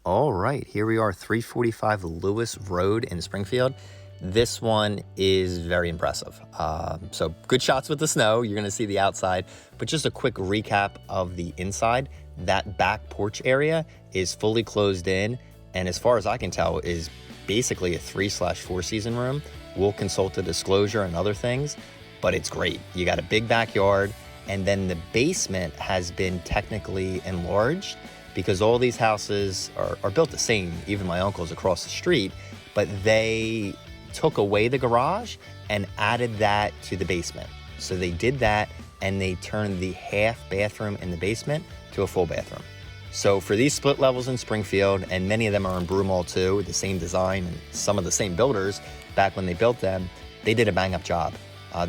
All right, here we are, 345 Lewis Road in Springfield. This one is very impressive. So good shots with the snow. You're gonna see the outside, but just a quick recap of the inside. That back porch area is fully closed in, and as far as I can tell, is basically a 3/4 season room. We'll consult the disclosure and other things, but it's great. You got a big backyard, and then the basement has been technically enlarged because all these houses are built the same, even my uncle's across the street, but they took away the garage and added that to the basement. So they did that, and they turned the half bathroom in the basement to a full bathroom. So for these split levels in Springfield, and many of them are in Broomall too, the same design and some of the same builders back when they built them, they did a bang up job.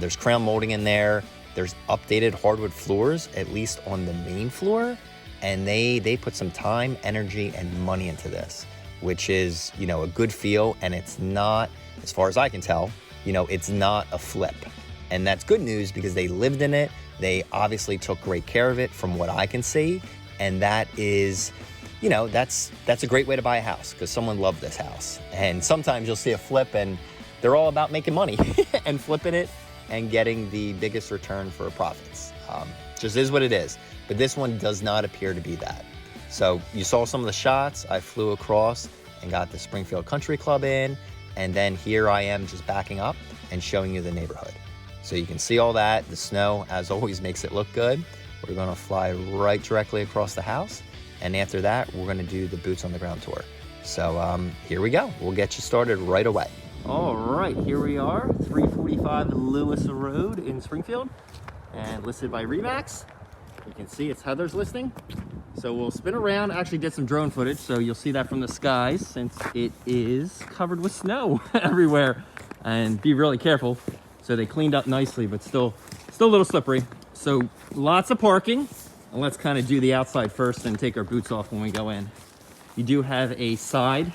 There's crown molding in there. There's updated hardwood floors, at least on the main floor. And they put some time, energy, and money into this, which is, a good feel. And it's not, as far as I can tell, it's not a flip. And that's good news because they lived in it. They obviously took great care of it from what I can see. And that is, that's a great way to buy a house because someone loved this house. And sometimes you'll see a flip and they're all about making money and flipping it and getting the biggest return for profits. Just is what it is. But this one does not appear to be that. So you saw some of the shots. I flew across and got the Springfield Country Club in. And then here I am just backing up and showing you the neighborhood. So you can see all that. The snow, as always, makes it look good. We're gonna fly right directly across the house. And after that, we're gonna do the boots on the ground tour. So here we go. We'll get you started right away. All right, here we are, 345 Lewis Road in Springfield, and listed by Remax. You can see it's Heather's listing. So we'll spin around. I actually did some drone footage, so you'll see that from the skies since it is covered with snow everywhere. And be really careful. So they cleaned up nicely, but still a little slippery. So lots of parking. And let's kind of do the outside first and take our boots off when we go in. You do have a side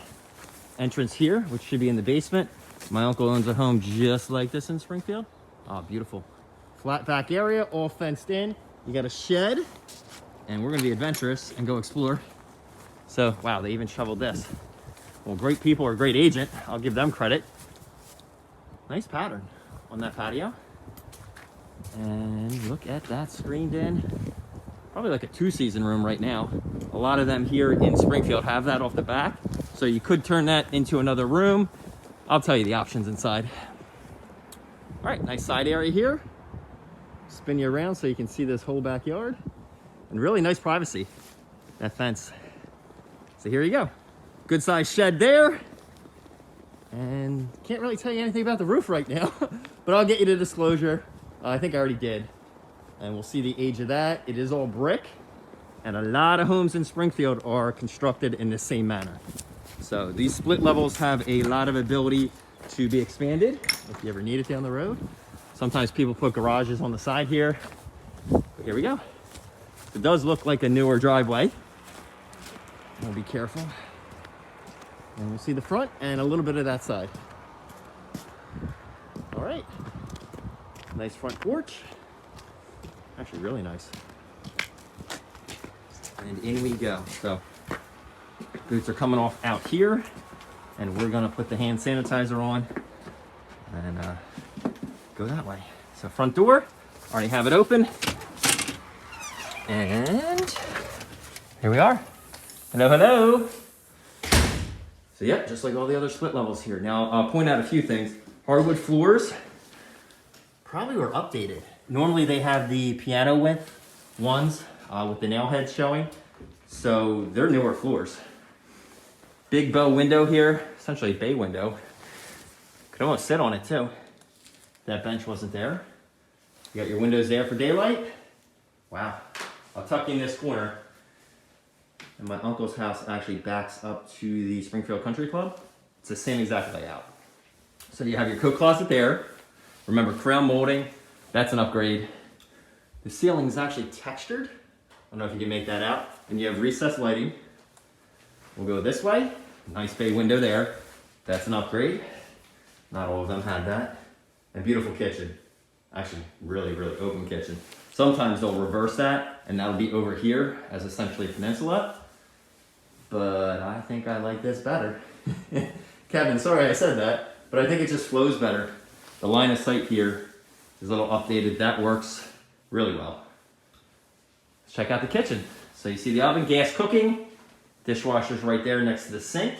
entrance here, which should be in the basement. My uncle owns a home just like this in Springfield. Oh, beautiful. Flat back area, all fenced in. You got a shed, and we're gonna be adventurous and go explore. So, wow, they even shoveled this. Well, great people or great agent, I'll give them credit. Nice pattern on that patio. And look at that screened in. Probably like a 2-season room right now. A lot of them here in Springfield have that off the back. So you could turn that into another room. I'll tell you the options inside. All right, nice side area here. Spin you around so you can see this whole backyard. And really nice privacy, that fence. So here you go. Good sized shed there. And can't really tell you anything about the roof right now, but I'll get you the disclosure. I think I already did. And we'll see the age of that. It is all brick. And a lot of homes in Springfield are constructed in the same manner. So these split levels have a lot of ability to be expanded if you ever need it down the road. Sometimes people put garages on the side here. But here we go. It does look like a newer driveway. I'll be careful. And we'll see the front and a little bit of that side. All right. Nice front porch. Actually, really nice. And in we go. So boots are coming off out here, and we're gonna put the hand sanitizer on and go that way. So front door, already have it open. And here we are. Hello, hello. So yep, just like all the other split levels here. Now I'll point out a few things. Hardwood floors probably were updated. Normally they have the piano width ones with the nail heads showing. So they're newer floors. Big bow window here, essentially a bay window. Could almost sit on it too. That bench wasn't there. You got your windows there for daylight. Wow. I'll tuck in this corner. And my uncle's house actually backs up to the Springfield Country Club. It's the same exact layout. So you have your coat closet there. Remember, crown molding, that's an upgrade. The ceiling is actually textured. I don't know if you can make that out. And you have recessed lighting. We'll go this way. Nice bay window there. That's an upgrade. Not all of them had that. And beautiful kitchen. Actually, really, really open kitchen. Sometimes they'll reverse that, and that'll be over here as essentially a peninsula. but I think I like this better. Kevin, sorry I said that, but I think it just flows better. The line of sight here is a little updated. That works really well. Let's check out the kitchen. So you see the oven, gas cooking, dishwasher's right there next to the sink,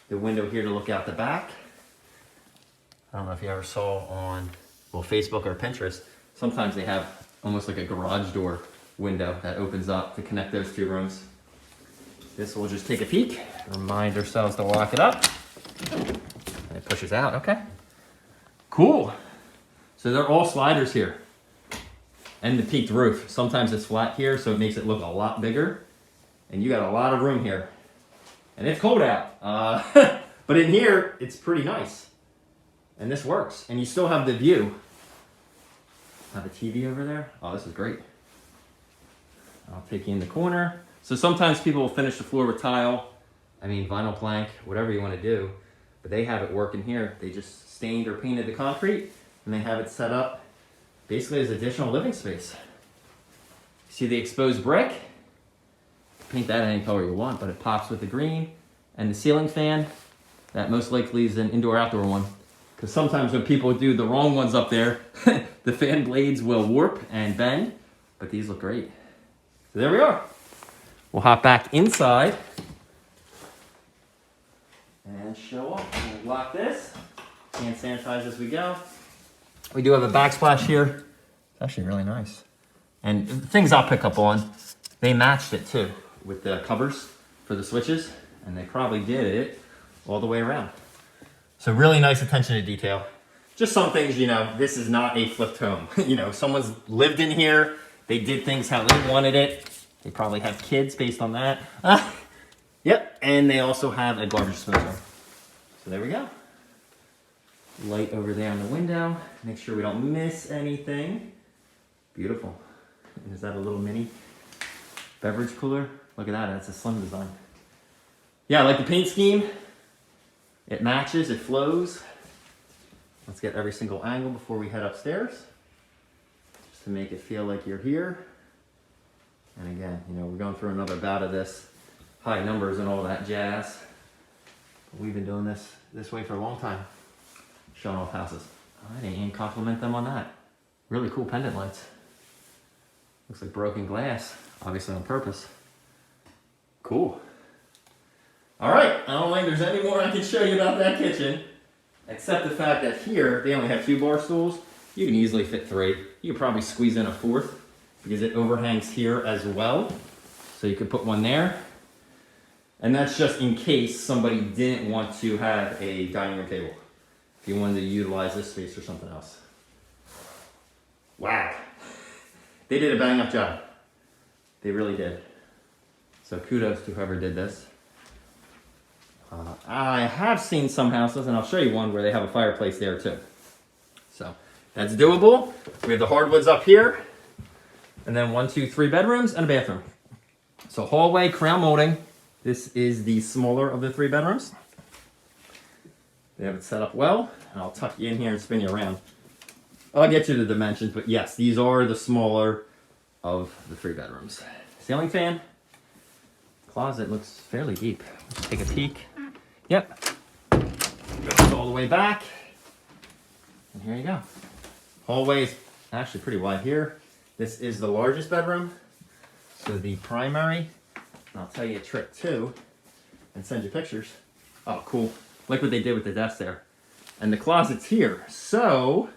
the window here to look out the back. I don't know if you ever saw on, well, Facebook or Pinterest, sometimes they have almost like a garage door window that opens up to connect those two rooms. This will just take a peek, remind ourselves to lock it up, and it pushes out, okay. Cool. So they're all sliders here. And the peaked roof. Sometimes it's flat here, so it makes it look a lot bigger. And you got a lot of room here. And it's cold out. But in here, it's pretty nice. And this works. And you still have the view. Have a TV over there. Oh, this is great. I'll take you in the corner. So sometimes people will finish the floor with tile. I mean, vinyl plank, whatever you want to do. But they have it working here. They just stained or painted the concrete. And they have it set up basically as additional living space. See the exposed brick? Paint that any color you want, but it pops with the green. And the ceiling fan, that most likely is an indoor-outdoor one. Because sometimes when people do the wrong ones up there, the fan blades will warp and bend, but these look great. So there we are. We'll hop back inside and show off. We'll lock this, hand sanitize as we go. We do have a backsplash here. It's actually really nice. And things I'll pick up on, they matched it too with the covers for the switches, and they probably did it all the way around. So really nice attention to detail. Just some things, you know, this is not a flipped home. You know, someone's lived in here, they did things how they wanted it. They probably have kids based on that. Yep, and they also have a garbage disposal. So there we go. Light over there on the window. Make sure we don't miss anything. Beautiful. And is that a little mini beverage cooler? Look at that, that's a slim design. Yeah, I like the paint scheme. It matches, it flows. Let's get every single angle before we head upstairs, just to make it feel like you're here. And again, you know, we're going through another bout of this, high numbers and all that jazz. We've been doing this way for a long time, showing off houses. I didn't even compliment them on that. Really cool pendant lights. Looks like broken glass, obviously on purpose. Cool. All right, I don't think there's any more I can show you about that kitchen, except the fact that here, they only have 2 bar stools. You can easily fit 3. You could probably squeeze in a 4th because it overhangs here as well. So you could put one there. And that's just in case somebody didn't want to have a dining room table. If you wanted to utilize this space for something else. Wow. They did a bang up job. They really did. So kudos to whoever did this. I have seen some houses, and I'll show you one where they have a fireplace there too. So that's doable. We have the hardwoods up here, and then 1, 2, 3 bedrooms and a bathroom. So hallway, crown molding. This is the smaller of the 3 bedrooms. They have it set up well, and I'll tuck you in here and spin you around. I'll get you the dimensions, but yes, these are the smaller of the 3 bedrooms. Ceiling fan. Closet looks fairly deep. Let's take a peek. Yep. Goes all the way back. And here you go. Hallway is actually pretty wide here. This is the largest bedroom. So the primary, and I'll tell you a trick too, and send you pictures. Oh, cool. Like what they did with the desk there. And the closet's here. So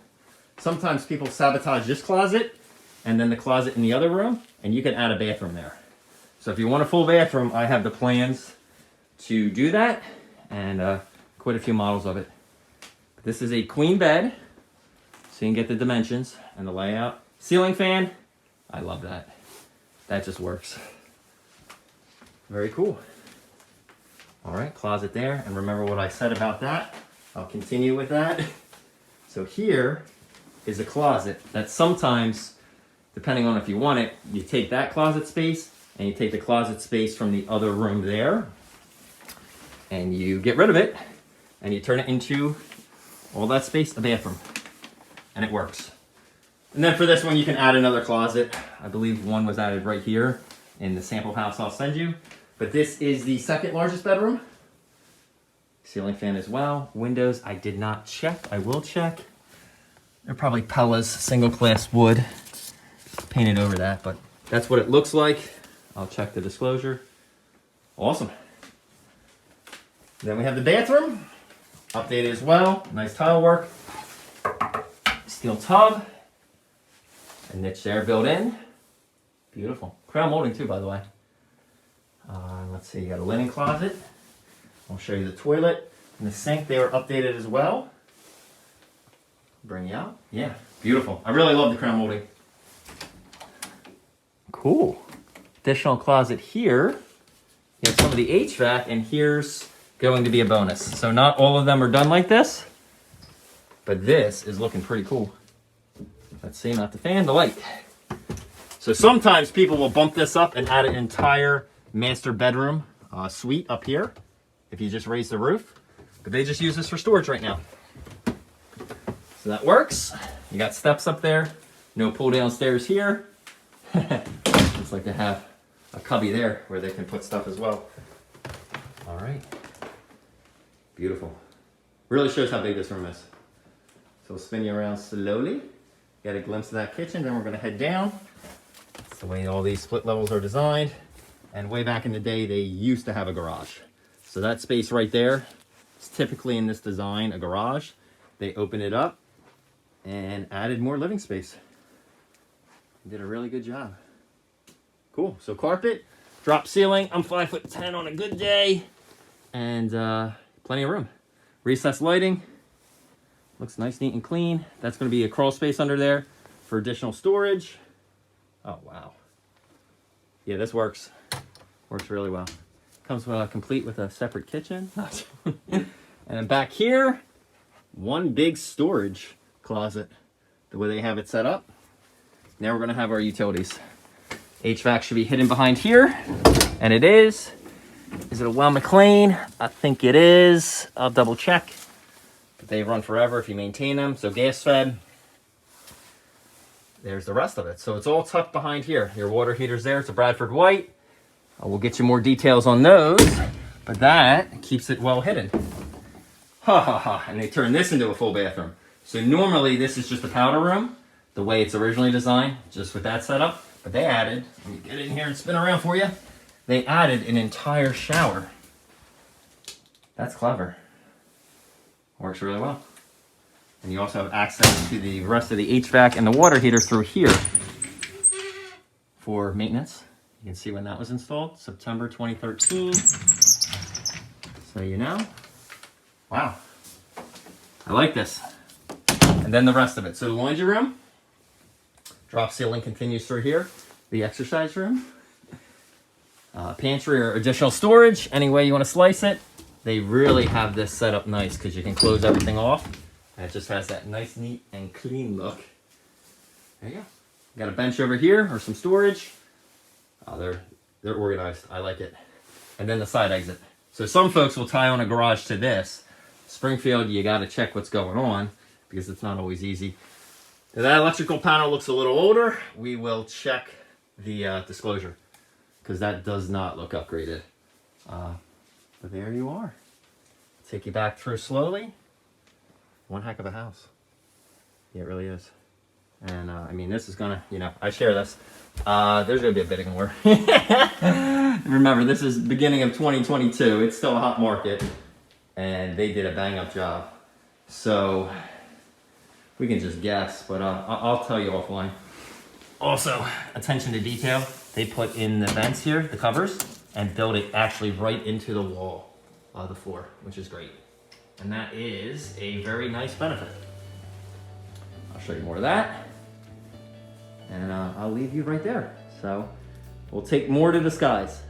sometimes people sabotage this closet and then the closet in the other room, and you can add a bathroom there. So if you want a full bathroom, I have the plans to do that, and quite a few models of it. This is a queen bed, so you can get the dimensions and the layout. Ceiling fan, I love that. That just works. Very cool. All right, closet there, and remember what I said about that. I'll continue with that. So here is a closet that sometimes, depending on if you want it, you take that closet space and you take the closet space from the other room there and you get rid of it and you turn it into all that space, a bathroom, and it works. And then for this one, you can add another closet. I believe one was added right here in the sample house I'll send you. But this is the second largest bedroom. Ceiling fan as well. Windows, I did not check. I will check. They're probably Pella's single class wood. Painted over that, but that's what it looks like. I'll check the disclosure. Awesome. Then we have the bathroom. Updated as well. Nice tile work. Steel tub. A niche there built in. Beautiful. Crown molding too, by the way. Let's see, you got a linen closet. I'll show you the toilet and the sink. They were updated as well. Bring you out. Yeah, beautiful. I really love the crown molding. Cool. Additional closet here. You have some of the HVAC, and here's going to be a bonus. So not all of them are done like this, but this is looking pretty cool. Let's see, not the fan, the light. So sometimes people will bump this up and add an entire master bedroom suite up here if you just raise the roof, but they just use this for storage right now. So that works. You got steps up there, no pull downstairs here. Looks like they have a cubby there where they can put stuff as well. All right, beautiful. Really shows how big this room is. So we'll spin you around slowly. Get a glimpse of that kitchen, then we're gonna head down. That's the way all these split levels are designed. And way back in the day, they used to have a garage. So that space right there is typically in this design a garage. They opened it up and added more living space. Did a really good job. Cool, so carpet, drop ceiling. I'm 5'10" on a good day. And plenty of room. Recessed lighting. Looks nice, neat, and clean. That's gonna be a crawl space under there for additional storage. Oh, wow. Yeah, this works. Works really well. Comes complete with a separate kitchen. And then back here, one big storage closet, the way they have it set up. Now we're gonna have our utilities. HVAC should be hidden behind here, and it is. Is it a Well McLean? I think it is. I'll double check. But they run forever if you maintain them. So gas fed. There's the rest of it. So it's all tucked behind here. Your water heater's there. It's a Bradford White. We'll get you more details on those, but that keeps it well hidden. Ha ha ha. And they turned this into a full bathroom. So normally this is just a powder room, the way it's originally designed, just with that setup. But they added, let me get in here and spin around for you. They added an entire shower. That's clever. Works really well. And you also have access to the rest of the HVAC and the water heater through here for maintenance. You can see when that was installed, September 2013. So you know. Wow. I like this. And then the rest of it. So the laundry room, drop ceiling continues through here. The exercise room, pantry or additional storage, any way you want to slice it. They really have this set up nice because you can close everything off. And it just has that nice, neat, and clean look. There you go. Got a bench over here or some storage. They're organized. I like it. And then the side exit. So some folks will tie on a garage to this. Springfield, you got to check what's going on because it's not always easy. Now, that electrical panel looks a little older. We will check the disclosure because that does not look upgraded. But there you are. Take you back through slowly. One heck of a house. Yeah, it really is. And I mean, this is gonna, you know, I share this. There's gonna be a bidding war. Remember, this is beginning of 2022. It's still a hot market, and they did a bang up job. So we can just guess, but I'll tell you offline. Also, attention to detail. They put in the vents here, the covers, and built it actually right into the wall of the floor, which is great. And that is a very nice benefit. I'll show you more of that. And I'll leave you right there. So we'll take more to the skies.